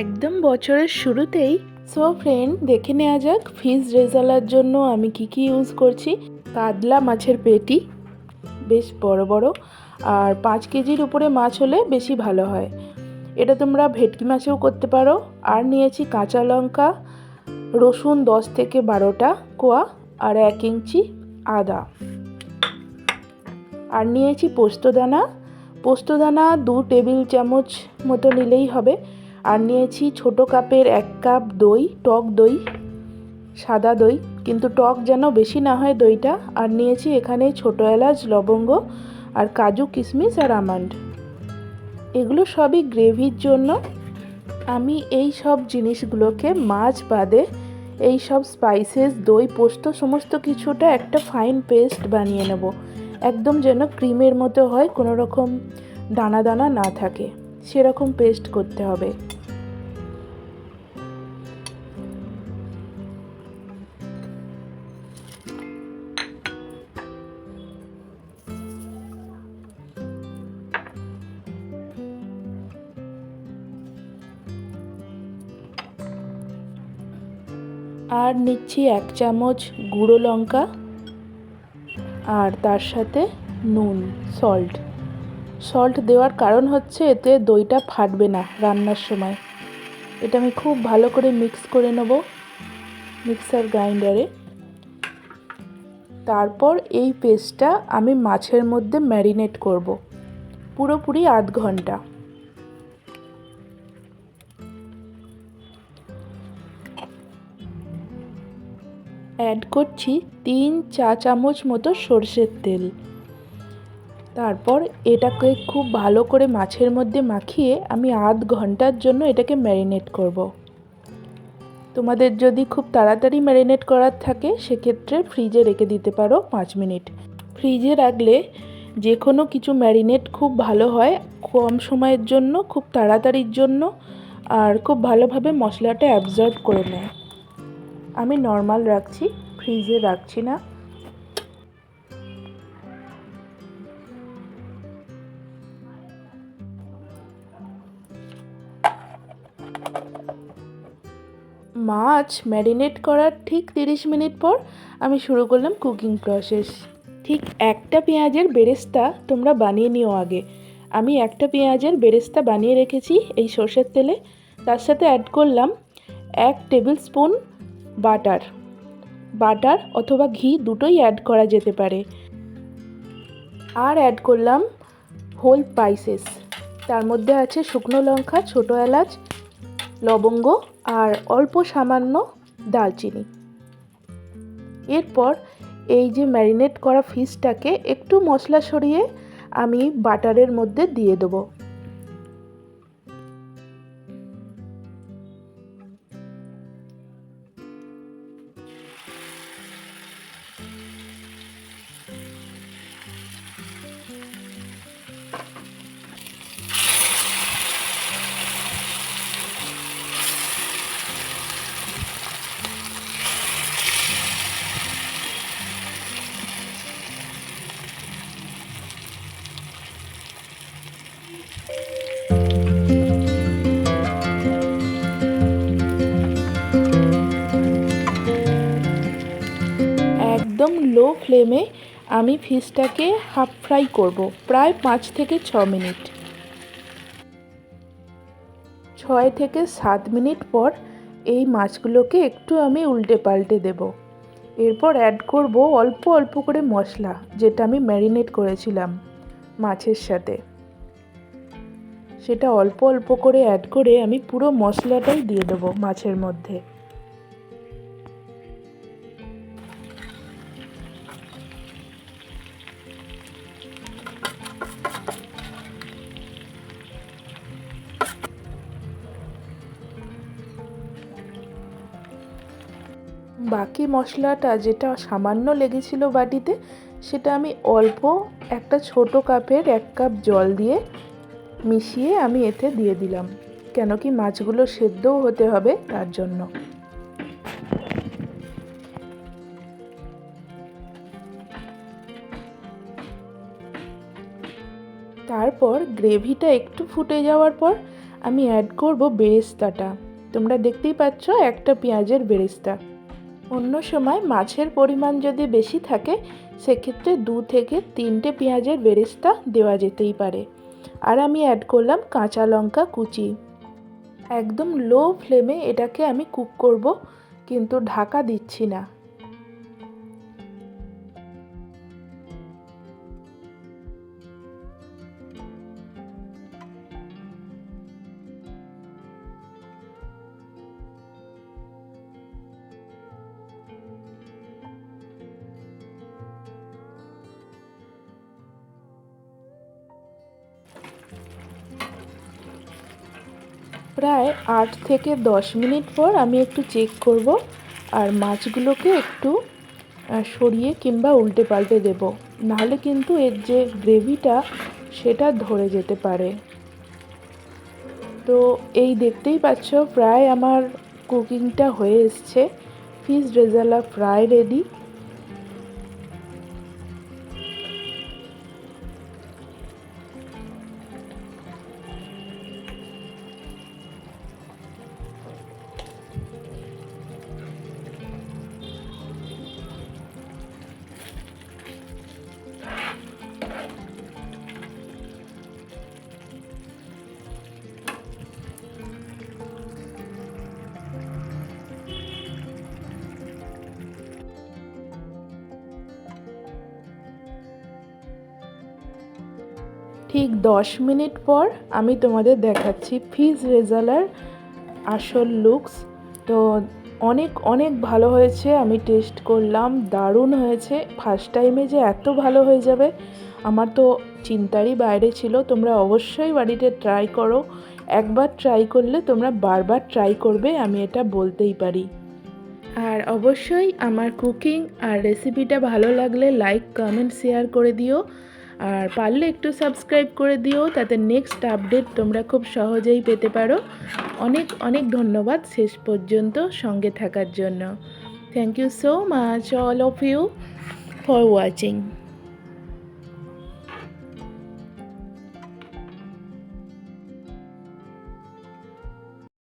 একদম বছরের শুরুতেই সো ফ্রেন্ড, দেখে নেওয়া যাক ফিশ রেজালার জন্য আমি কি ইউজ করছি। কাতলা মাছের পেটি, বেশ বড় বড়, আর 5 কেজির উপরে মাছ হলে বেশি ভালো হয়। এটা তোমরা ভেটকি মাছেও করতে পারো। আর নিয়েছি কাঁচা লঙ্কা, রসুন 10 থেকে 12টা কোয়া, আর 1 ইঞ্চি আদা। আর নিয়েছি পোস্তদানা, পোস্তদানা 2 টেবিল চামচ মতো নিলেই হবে। আর নিয়েছি ছোট কাপের 1 কাপ দই, টক দই, সাদা দই, কিন্তু টক যেন বেশি না হয় দইটা। আর নিয়েছি এখানে ছোট এলাচ, লবঙ্গ, আর কাজু, কিশমিশ আর আমন্ড। এগুলো সবই গ্রেভির জন্য। আমি এই সব জিনিসগুলোকে মাছ বাদে এই সব স্পাইসেস, দই, পোস্ত সমস্ত কিছুটা একটা ফাইন পেস্ট বানিয়ে নেব। একদম যেন ক্রিমের মতো হয়, কোনো রকম দানা দানা না থাকে, সেরকম পেস্ট করতে হবে। আর নিচ্ছি 1 চামচ গুঁড়ো লঙ্কা, আর তার সাথে নুন, সল্ট দেওয়ার কারণ হচ্ছে এতে দইটা ফাটবে না রান্নার সময়। এটা আমি খুব ভালো করে মিক্স করে নেব মিক্সার গ্রাইন্ডারে। তারপর এই পেস্টটা আমি মাছের মধ্যে ম্যারিনেট করব পুরোপুরি 8 ঘন্টা। অ্যাড করছি 3 চা চামচ মতো সর্ষের তেল। তারপর এটাকে খুব ভালো করে মাছের মধ্যে মাখিয়ে আমি 8 ঘন্টার জন্য এটাকে ম্যারিনেট করব। তোমাদের যদি খুব তাড়াতাড়ি ম্যারিনেট করার থাকে সেক্ষেত্রে ফ্রিজে রেখে দিতে পারো 5 মিনিট। ফ্রিজে রাখলে যে কোনো কিছু ম্যারিনেট খুব ভালো হয়, কম সময়ের জন্য, খুব তাড়াতাড়ির জন্য, আর খুব ভালোভাবে মশলাটা অ্যাবজর্ব করে নেয়। আমি নর্মাল রাখছি, ফ্রিজে রাখছি না। মাছ ম্যারিনেট করার ঠিক 30 মিনিট পর আমি শুরু করলাম কুকিং প্রসেস। ঠিক একটা পেঁয়াজের বেরেস্তা তোমরা বানিয়ে নিও আগে। আমি একটা পেঁয়াজের বেরেস্তা বানিয়ে রেখেছি এই সর্ষের তেলে। তার সাথে অ্যাড করলাম 1 টেবিল স্পুন বাটার অথবা ঘি, দুটোই অ্যাড করা যেতে পারে। আর অ্যাড করলাম হোল স্পাইসেস, তার মধ্যে আছে শুকনো লঙ্কা, ছোট এলাচ, লবঙ্গ, আর অল্প সামান্য দারচিনি। এরপর এই যে ম্যারিনেট করা ফিশটাকে একটু মশলা সরিয়ে আমি বাটারের মধ্যে দিয়ে দেবো। একদম লো ফ্লেমে আমি ফিশটাকে হাফ ফ্রাই করব, প্রায় 5 থেকে 6 মিনিট। 6 থেকে 7 মিনিট পর এই মাছগুলোকে একটু আমি উল্টে পাল্টে দেব। এরপর অ্যাড করব অল্প অল্প করে মশলা, যেটা আমি ম্যারিনেট করেছিলাম মাছের সাথে। সেটা অল্প অল্প করে অ্যাড করে আমি পুরো মশলাটাই দিয়ে দেবো মাছের মধ্যে। বাকি মশলাটা যেটা সামান্য লেগেছিল বাটিতে, সেটা আমি অল্প একটা ছোট কাপের 1 কাপ জল দিয়ে মিশিয়ে আমি এতে দিয়ে দিলাম, কেন কি মাছগুলো সেদ্ধও হতে হবে তার জন্য। তারপর গ্রেভিটা একটু ফুটে যাওয়ার পর আমি অ্যাড করব বেরেস্তাটা। তোমরা দেখতেই পাচ্ছ একটা পেঁয়াজের বেরেস্তা। অন্য সময় মাছের পরিমাণ যদি বেশি থাকে সেক্ষেত্রে 2 থেকে 3টে পেঁয়াজের বেরেস্তা দেওয়া যেতেই পারে। আর আমি অ্যাড করলাম কাঁচা লঙ্কা কুচি। একদম লো ফ্লেমে এটাকে আমি কুক করব, কিন্তু ঢাকা দিচ্ছি না। প্রায় 8 থেকে 10 মিনিট পর আমি একটু চেক করব, আর মাছগুলোকে একটু সরিয়ে কিংবা উল্টে পাল্টে দেব, নাহলে কিন্তু এর যে গ্রেভিটা সেটা ধরে যেতে পারে। তো এই দেখতেই পাচ্ছ প্রায় আমার কুকিংটা হয়ে এসছে। Fish rezala fry ready. ঠিক 10 মিনিট পর আমি তোমাদের দেখাচ্ছি ফিশ রেজালার আসল লুকস। তো অনেক অনেক ভালো হয়েছে, আমি টেস্ট করলাম, দারুণ হয়েছে। ফার্স্ট টাইমে যে এত ভালো হয়ে যাবে আমার তো চিন্তারই বাইরে ছিল। তোমরা অবশ্যই বাড়িতে ট্রাই করো। একবার ট্রাই করলে তোমরা বারবার ট্রাই করবে, আমি এটা বলতেই পারি। আর অবশ্যই আমার কুকিং আর রেসিপিটা ভালো লাগলে লাইক কমেন্ট শেয়ার করে দিও, আর পারলে একটু সাবস্ক্রাইব করে দিও, তাতে নেক্সট আপডেট তোমরা খুব সহজেই পেতে পারো। অনেক অনেক ধন্যবাদ শেষ পর্যন্ত সঙ্গে থাকার জন্য। Thank you so much all of you for watching.